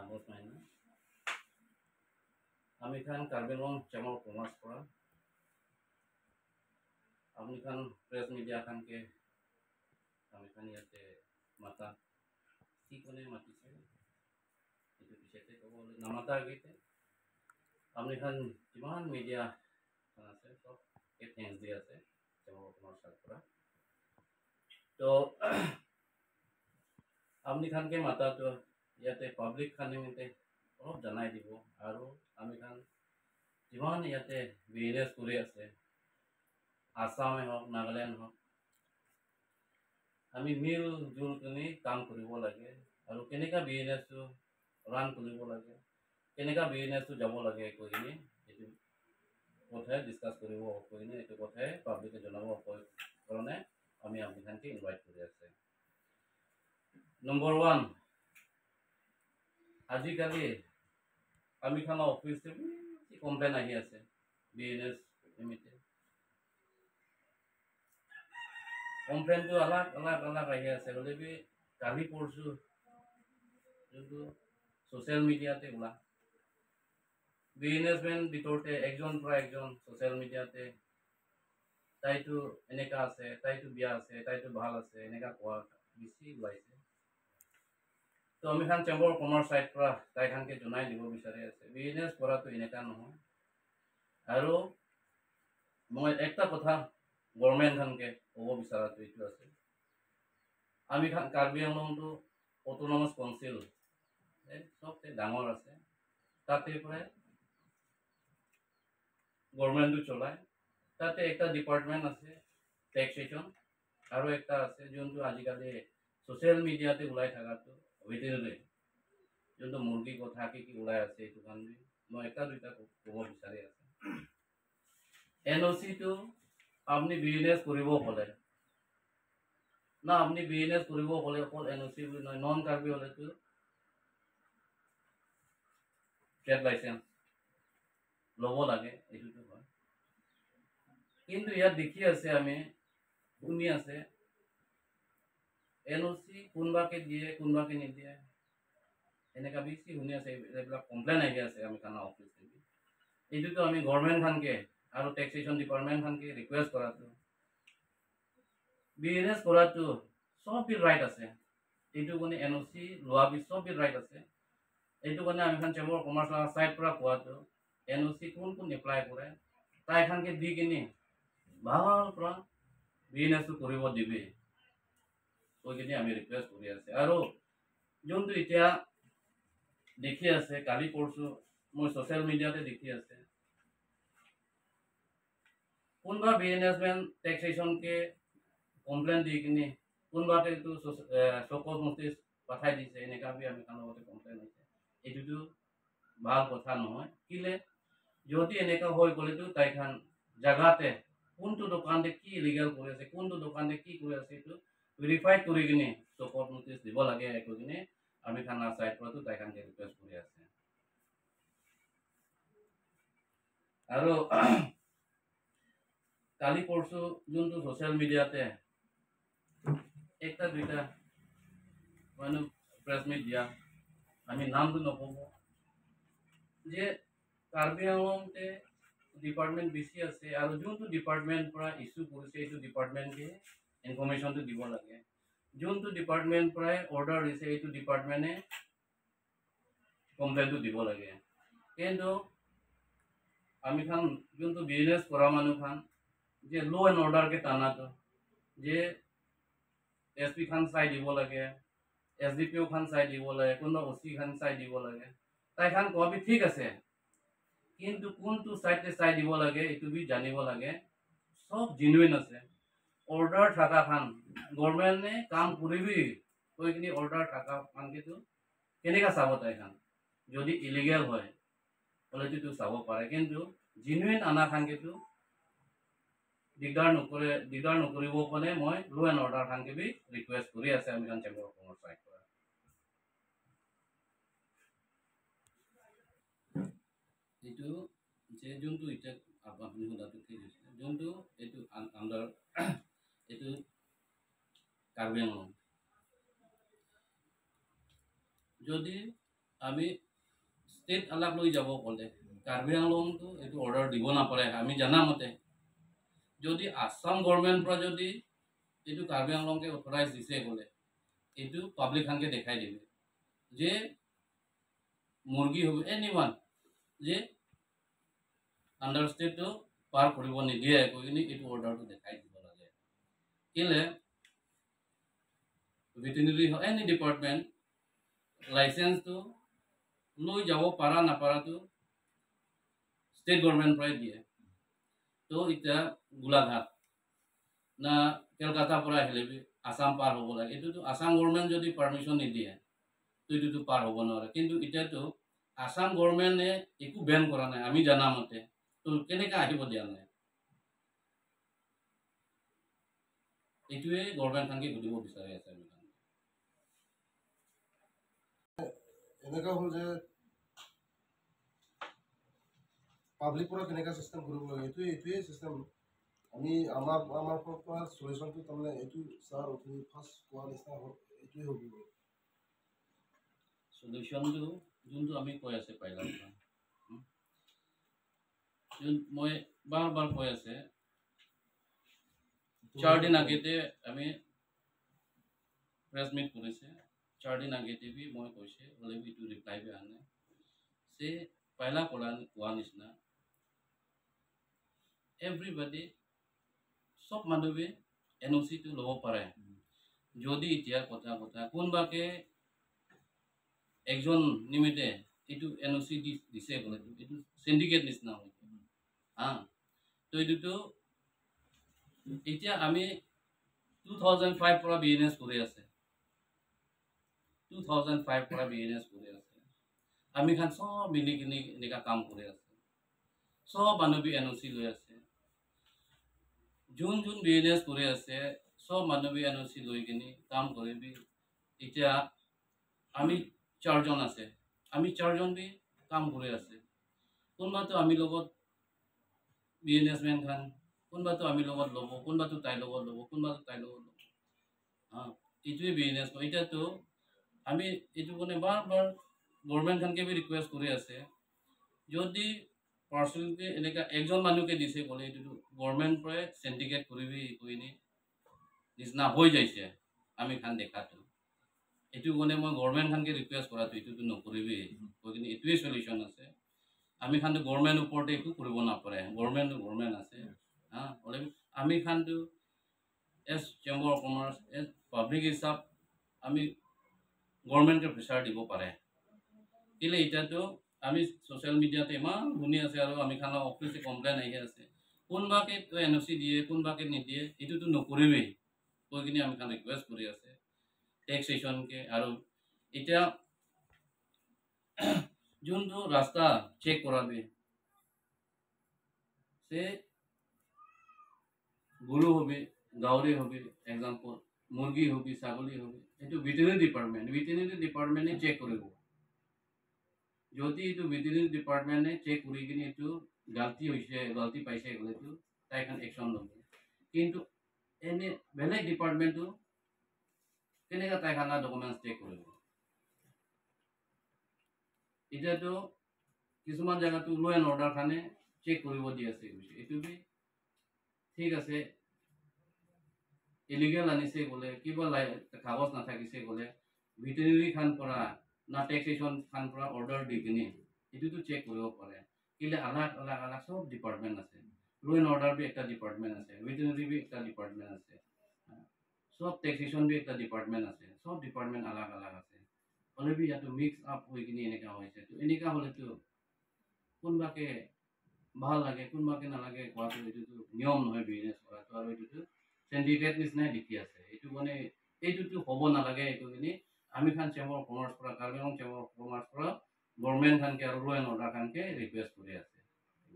Agus main. Kami kan karbon cemol komas pura. Kami kan press media kan ke kami kan ya te mata si kone mati se itu bisa te kau namata gitu. Kami kan cuman media kan se so keteng dia se cemol komas pura. To kami kan ke mata to ya te public kan ini te oh janai dibo aru kami kan cuman ya te business kuri ase Assam হওক নাগালেণ্ড হওক আমি মিল জুল কৰি কাম কৰিব লাগে আৰু কেনেকা বিজনেছটো ৰান কৰিব লাগে কেনেকা বিজনেছটো যাব লাগে কৈ কিনে এইটো কথাই ডিছকাছ কৰিব কৈ কিনে এইটো কথাই পাব্লিকে জনাব কাৰণে আমি আপোনালোকে ইনভাইট কৰি আছে নম্বৰ 1 আজিকালি আমি খানা অফিচে কমপ্লেইন আহি আছে বিজনেছ লিমিটেড কমপ্লেইন তো আলাগ আহি আছে বলে বি কালি পড়ছু কিন্তু সোশ্যাল মিডিয়াতে ওলা বিজনেসম্যান ভিতরতে একজন প্রায় একজন সোশ্যাল মিডিয়াতে তাইতো এনেকা আছে তাইতো বিয়া আছে তাইতো ভাল আছে এনেকা কোৱা বেছি ওলাইছে তো আমি খান চেম্বাৰ কমাৰ্স সাইড পৰা তাই খানকে জনাই দিব বিচাৰি আছে বিজনেস কৰাটো এনেকা নহয় আৰু মই একটা কথা গভৰ্নমেন্ট খানকে ক'ব বিচাৰাটো এইটো আছে আমি খান কাৰ্বি আংলংটো অটোনমাস কাউন্সিল সবতে ডাঙৰ আছে তাতে প্ৰায় গভৰ্নমেন্টটো চলায় তাতে একটা ডিপাৰ্টমেন্ট আছে ট্যাক্সেশন আৰু একটা আছে যোনটো আজিকালি সোশ্যাল মিডিয়াতে ওলাই থাকাটো ভেটেনাৰি যোনটো মুৰ্গী কথা কি ওলাই আছে এইটো কাৰণে মই একটা দুইটা ক'ব বিচাৰি আছে এনওসি তো আপনি বিজনেস কৰিব হলে না আপনি বিজনেস কৰিব হলে অকল এনওসি বুলি নহয় নন কাৰ্বি হলেতো ট্রেড লাইসেন্স লব লাগে এইটো হয় কিন্তু ইয়াত দেখি আছে আমি শুনি আছে এনওসি কোনবাকে দিয়ে কোনবাকে নিদিয়ে এনেকা বেছি শুনি আছে এইবিলাক কমপ্লেইন আহি আছে আমি থানা অফিস থেকে এইটো আমি গভর্নমেন্ট খানকে আৰু ট্যাক্সেশন ডিপাৰ্টমেন্ট খানকে ৰিকোয়েস্ট কৰাটো বিজনেস কৰাটো সবই ৰাইট আছে এইটো কোনে এনওসি লোৱা বি সবই ৰাইট আছে এইটো কাৰণে আমি খান চেম্বাৰ কমাৰ্স সাইড পৰা কোৱাটো এনওসি কোন এপ্লাই কৰে তাই খানকে দি কিনে ভাল পৰা বিজনেসটো কৰিব দিবি কৈ কিনে আমি ৰিকোয়েস্ট কৰি আছে আৰু যোনটো এতিয়া দেখি আছে কালি পৰশু মই সোশ্যাল মিডিয়াতে দেখি আছে কোনবা বিজনেসম্যান ট্যাক্সেশন के কমপ্লেইন দি কিনে কোনবাকে তো সকল নোটিস পাঠাই দিছে এনেকা বি আমি কানতে কমপ্লেইন আছে এইটো ভাল কথা নহয় কিলে যদি এনেকা হৈ গলেতো তাইখান জাগাতে কোনটো দোকানতে কি ইলিগাল কৰি আছে কোনটো দোকানতে কি কৰি আছে এইটো ভেৰিফাই কৰি কিনে সকল নোটিস দিব লাগে কৈ কিনে আমি থানা সাইড পৰা তাইখানকে ৰিকুৱেষ্ট কৰি আছে আৰু কালি পরশু যোনটো সোশ্যাল মিডিয়াতে একটা দুইটা মানে প্রেস মিডিয়া আমি নামটো নকব যে কার্বি আংলংতে ডিপার্টমেন্ট বেশি আছে আর যোনটো ডিপার্টমেন্ট পৰা ইস্যু কৰিছে এইটো ডিপাৰ্টমেন্টে ইনফৰমেশনটো দিব লাগে যোনটো ডিপাৰ্টমেন্ট পৰা অৰ্ডাৰ দিছে এইটো ডিপাৰ্টমেন্টে কমপ্লেইনটো দিব লাগে কিন্তু আমি খান যোনটো বিজনেস কৰা মানুহ খান যে লো এন্ড অর্ডার के ताना तो जे एसपी खान साइड দিব লাগে एसडीपीओ खान साइड দিব লাগে কোন ওসি খান সাইড দিব লাগে তাই খান কবি ঠিক আছে কিন্তু কোনটো সাইডে সাইড দিব লাগে এটো বি জানিব লাগে সব জেনুইন আছে অর্ডার থাকা খান গভর্নমেন্টে কাম কৰিবি কৈ কিনি অর্ডার থাকা খান কিন্তু কেনেকা চাব তাই খান যদি ইলিগেল হয় বলে তো চাব পাৰে কিন্তু জেনুইন আনা খান কিন্তু দিগদাৰ নকৰিব কাৰণে মই লো এন্ড অৰ্ডাৰ খানকে বি ৰিকোয়েস্ট কৰি আছে আমি খান চেম্বাৰ অফ কমাৰ্স সাইড পৰা এইটো যে যোনটো এটা আপুনি হদাটো ঠিক আছে যোনটো এইটো আন্ডার এইটো কাৰ্বি আংলং যদি আমি ষ্টেট আলাক লৈ যাব ক'লে কাৰ্বি আংলংটো এইটো অৰ্ডাৰ দিব নাপাৰে আমি জানা মতে যদি আসাম গভৰ্ণমেণ্ট পৰা যদি এইটো কাৰ্বি আংলংকে অথৰাইজ দিছে ক'লে এইটো পাব্লিক খানকে দেখাই দিবে যে মুৰ্গী হ'ব এনিৱান যে আণ্ডাৰ ষ্টেটটো পাৰ কৰিব নিদিয়ে কৈ কিনে এইটো অৰ্ডাৰটো দেখাই দিব লাগে কেলে ভেটেনেৰি এনি ডিপাৰ্টমেণ্ট লাইচেন্সটো লৈ যাব পাৰা নাপাৰাটো ষ্টেট গভৰ্ণমেণ্ট পৰাই দিয়ে তো এতিয়া গোলাঘাট না কলকাতাৰ পৰা আহিলে আসাম পাৰ হ'ব লাগে এইটোতো আসাম গভৰ্ণমেণ্ট যদি পাৰ্মিশ্যন নিদিয়ে তো এইটোতো পাৰ হ'ব নোৱাৰে কিন্তু এতিয়াতো আসাম গভৰ্ণমেণ্টে একো বেন কৰা নাই আমি জানা মতে তো কেনেকৈ আহিব দিয়া নাই এইটোৱে গভৰ্ণমেণ্টখনকে সুধিব বিচাৰি আছে আমি এনেকুৱা হ'ল যে পাব্লিক পৰা কেনেকুৱা চিষ্টেম কৰিব লাগে এইটোৱে চিষ্টেম আমি আমাৰ পৰা চলিউশ্যনটো তাৰমানে এইটো ছাৰ আপুনি ফাৰ্ষ্ট কোৱা নিচিনা হ'ল এইটোৱে হ'ব সলিউশনটো যোনটো আমি কৈ আছে পাইলাম মই বাৰ কৈ আছে 4 দিন আগতে আমি প্ৰেছ মিট কৰিছে 4 দিন আগতে भी মই কৈছে হ'লে भी টু ৰিপ্লাই भी আনে সে পহলা কোৱা নিচিনা এভৰিবডি সব মানুহে এনওসি টো ল'ব পাৰে যদি এতিয়া কথা কোনবাকে একজন নিমিতে এইটো এনওসি দিছে ক'লে এইটো সিন্ডিকেট নিচিনা হয় তো এইটো এতিয়া আমি 2005 পৰা বিজনেছ কৰি আছে 2005 পৰা বিজনেছ কৰি আছে আমি খান সব মিলি কিনি এনেকা কাম কৰি আছে সব মানুহ এনওসি লৈ আছে যোন বিজনেছ কৰি আছে সব মানুহ এনওসি লৈ কিনি কাম কৰিবি এতিয়া আমি 4 জন আছে আমি 4 জন भी কাম কৰি আছে কোনবাতো আমি লগত বিজনেছমেন খান কোনবাতো আমি লগত ল'ব কোনবাতো তাই লগত ল'ব কোনবাতো তাই লগত ল'ব এইটোৱে বিজনেছ এতিয়াতো আমি এইটো মানে বাৰ গভৰ্ণমেণ্ট খানকে भी ৰিকুৱেষ্ট কৰি আছে যদি পাৰ্চনেলকে এনেকা একজন মানুহকে দিছে ক'লে এইটো গভৰ্ণমেণ্ট পৰাই সিন্ডিকেট কৰিবি কৈনি নিচিনা হৈ যাইছে আমি খান দেখাটো এইটো মানে মই গভৰ্ণমেণ্ট খানকে ৰিকুৱেষ্ট কৰাটো এইটোতো নকৰিবি কৈ কিনি এইটোৱে সলিউশ্যন আছে আমি খানটো গভৰ্ণমেণ্ট ওপৰতে একো কৰিব নাপাৰে গভৰ্ণমেণ্ট আছে হ'লে আমি খানটো as chamber of commerce as public হিচাপ আমি গভৰ্ণমেণ্টকে প্ৰেছাৰ দিব পাৰে কেলে এতিয়াতো আমি সোশ্যাল মিডিয়াতে ইমান শুনি আছে আৰু আমি খানৰ অফিচে কমপ্লেইন আহি আছে কোনবাকে এনওসি দিয়ে কোনবাকে নিদিয়ে এইটোতো নকৰিবি কৈ কিনি আমি খান ৰিকুৱেষ্ট কৰি আছে টেক্সেশ্যনকে আৰু এতিয়া যোনটো ৰাস্তা চেক কৰাবি সে গৰু হবি গাহৰি হবি এক্সাম্পল মুৰ্গী হবি ছাগলী হবি এইটো ভেটেনেৰি ডিপাৰ্টমেণ্টে চেক কৰিব যদি এইটো ভেটেনেৰি ডিপাৰ্টমেণ্টে চেক কৰি কিনে এইটো গলতি পাইছে এইটো তাইখন একশ্যন ল'ব কিন্তু এনে বেলেগ ডিপাৰ্টমেণ্টটো কেনেকৈ তাইখানা ডকুমেণ্টছ চেক কৰিব এতিয়াতো কিছুমান জেগাতো ল এণ্ড অৰ্ডাৰ খানে চেক কৰিব দি আছে এইটো भी ঠিক আছে ইলিগেল আনিছে ক'লে কিবা কাগজ নাথাকিছে ক'লে ভেটেনেৰি খান পৰা না টেক্সেশ্যন খান পৰা অৰ্ডাৰ দি কিনে এইটোতো চেক কৰিব পাৰে কেলে আলাগ সব ডিপাৰ্টমেণ্ট আছে ল এণ্ড অৰ্ডাৰ भी একটা ডিপাৰ্টমেণ্ট আছে ভেটেনেৰি भी একটা ডিপাৰ্টমেণ্ট আছে সব টেক্সেশ্যন भी একটা ডিপাৰ্টমেণ্ট আছে সব ডিপাৰ্টমেণ্ট আলাগ আছে হ'লে भी ইয়াতো মিক্স আপ হৈ কিনে এনেকা হৈছে তো এনেকা হ'লেতো কোনবাকে ভাল লাগে কোনবাকে নালাগে কোৱাটো এইটোতো নিয়ম নহয় বিজনেছ কৰাটো আৰু এইটোতো সিন্ডিকেট নিচিনাই দেখি আছে এইটো মানে এইটোতো হ'ব নালাগে এইটো কিনি আমি খান চেম্বাৰ অফ কমাৰ্চ পৰা Karbi Anglong chamber of commerce পৰা গভৰ্ণমেণ্ট খানকে আৰু ল এণ্ড অৰ্ডাৰ খানকে ৰিকুৱেষ্ট কৰি আছে